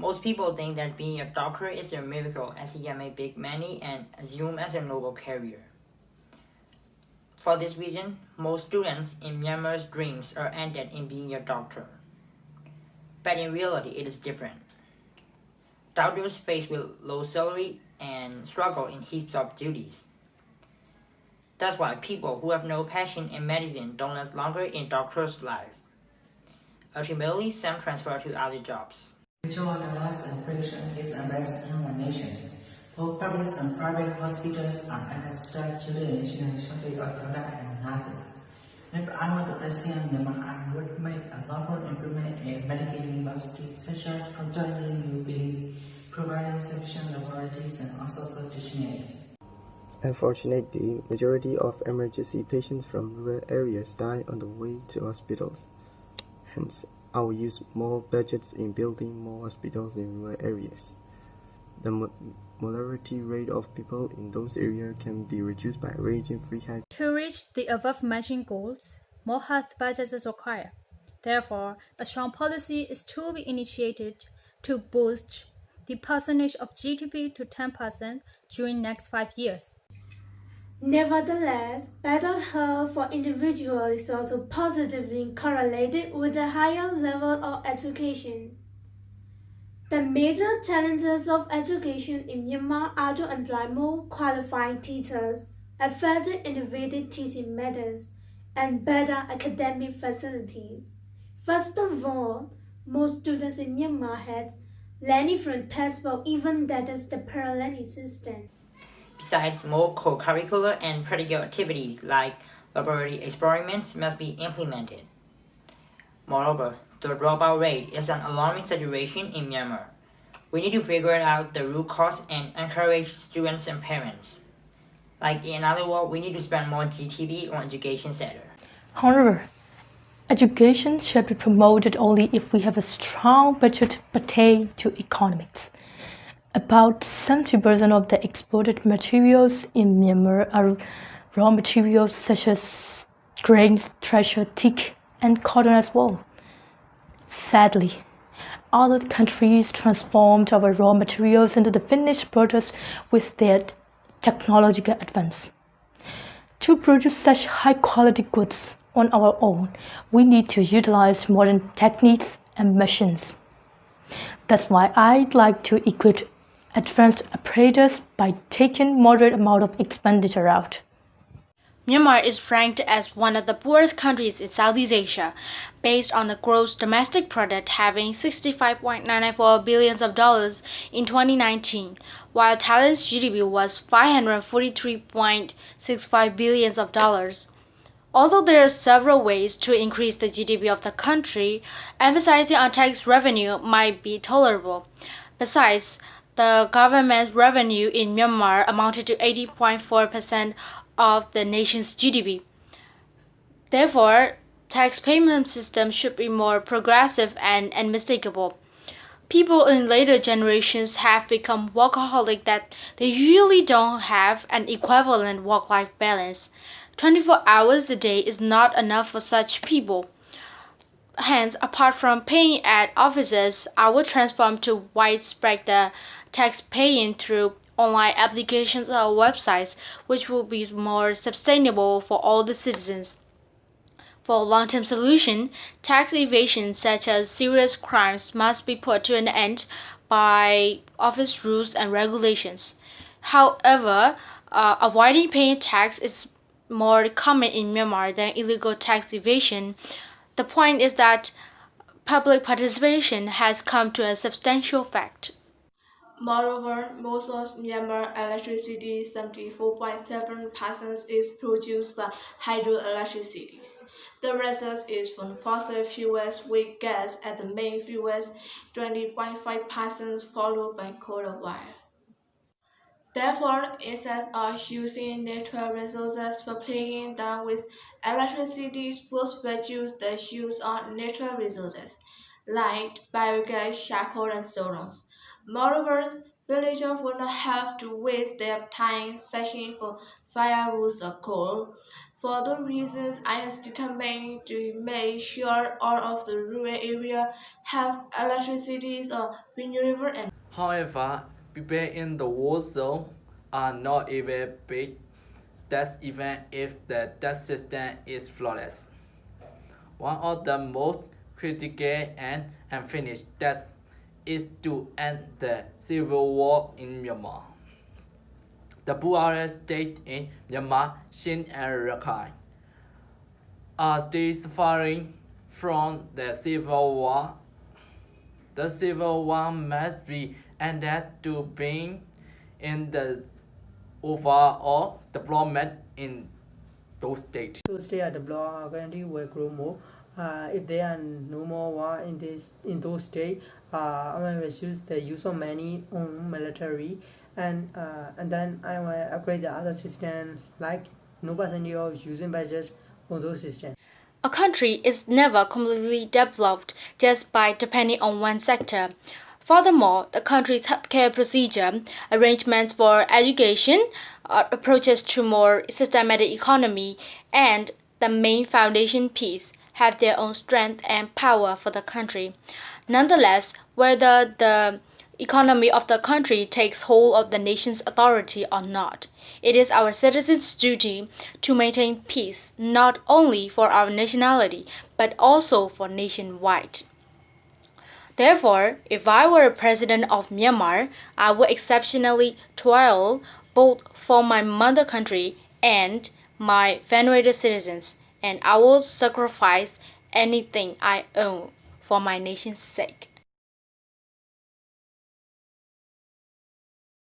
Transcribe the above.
Most people think that being a doctor is a miracle as he can make big money and assume as a noble career. For this reason, most students in Myanmar's dreams are ended in being a doctor. But in reality, it is different. Doctors face with low salary and struggle in heaps of duties. That's why people who have no passion in medicine don't last longer in doctor's life. Ultimately, some transfer to other jobs. Mutual loss and friction is a risk in our nation. Both public and private hospitals are under stress due to the national shortage of doctors and nurses. If under the president, Myanmar would make a lot improvement in medical universities such as constructing new buildings, providing sufficient laboratories, and also teaching aids. Unfortunately, majority of emergency patients from rural areas die on the way to hospitals. Hence, I will use more budgets in building more hospitals in rural areas. The mortality rate of people in those areas can be reduced by arranging free health. To reach the above-mentioned goals, more health budgets is required. Therefore, a strong policy is to be initiated to boost the percentage of GDP to 10% during next 5 years. Nevertheless, better health for individuals is also positively correlated with a higher level of education. The major challenges of education in Myanmar are to employ more qualified teachers, effective innovative teaching methods, and better academic facilities. First of all, most students in Myanmar had learning from textbook, even that is the parallel system. Besides, more co-curricular and practical activities like laboratory experiments must be implemented. Moreover, the dropout rate is an alarming situation in Myanmar. We need to figure out the root cause and encourage students and parents. Like in other words, we need to spend more GTB on education sector. However, education should be promoted only if we have a strong budget pertaining to economics. About 70% of the exported materials in Myanmar are raw materials such as grains, treasure, teak, and cotton as well. Sadly, other countries transformed our raw materials into the finished products with their technological advance. To produce such high-quality goods on our own, we need to utilize modern techniques and machines. That's why I'd like to equip advanced apparatus by taking moderate amount of expenditure out. Myanmar is ranked as one of the poorest countries in Southeast Asia, based on the gross domestic product having $65.94 billion in 2019, while Thailand's GDP was $543.65 billion. Although there are several ways to increase the GDP of the country, emphasizing on tax revenue might be tolerable. Besides, the government revenue in Myanmar amounted to 80.4% of the nation's GDP. Therefore, tax payment system should be more progressive and unmistakable. People in later generations have become workaholic that they usually don't have an equivalent work-life balance. 24 hours a day is not enough for such people. Hence, apart from paying at offices, I would transform to widespread the tax paying through online applications or websites, which will be more sustainable for all the citizens. For a long-term solution, tax evasion such as serious crimes must be put to an end by office rules and regulations. However, avoiding paying tax is more common in Myanmar than illegal tax evasion. The point is that public participation has come to a substantial fact. Moreover, most of Myanmar electricity, 74.7%, is produced by hydroelectricity. The rest is from fossil fuels with gas at the main fuels, 20.5%, followed by coal and oil. Therefore, instead of using natural resources for playing down with electricity, would reduce the use of natural resources, like biogas, charcoal, and so on. Moreover, villagers would not have to waste their time searching for firewood or coal. For those reasons, I am determined to make sure all of the rural area have electricity or renewable energy. However, people in the war zone are not even big tests even if the test system is flawless. One of the most critical and unfinished tests is to end the civil war in Myanmar. The poorest states in Myanmar, Shin and Rakhine, are still suffering from the civil war. The civil war must be ended to bring in the overall development in those states. Those states are developed, our country will grow more. If there are no more war in those states, I will choose the use of money on military, and then I will upgrade the other system like no percentage of using budget on those systems. A country is never completely developed just by depending on one sector. Furthermore, the country's healthcare procedure, arrangements for education, approaches to more systematic economy, and the main foundation piece have their own strength and power for the country. Nonetheless, whether the economy of the country takes hold of the nation's authority or not, it is our citizens' duty to maintain peace not only for our nationality but also for nationwide. Therefore, if I were president of Myanmar, I would exceptionally toil both for my mother country and my venerated citizens, and I will sacrifice anything I own for my nation's sake.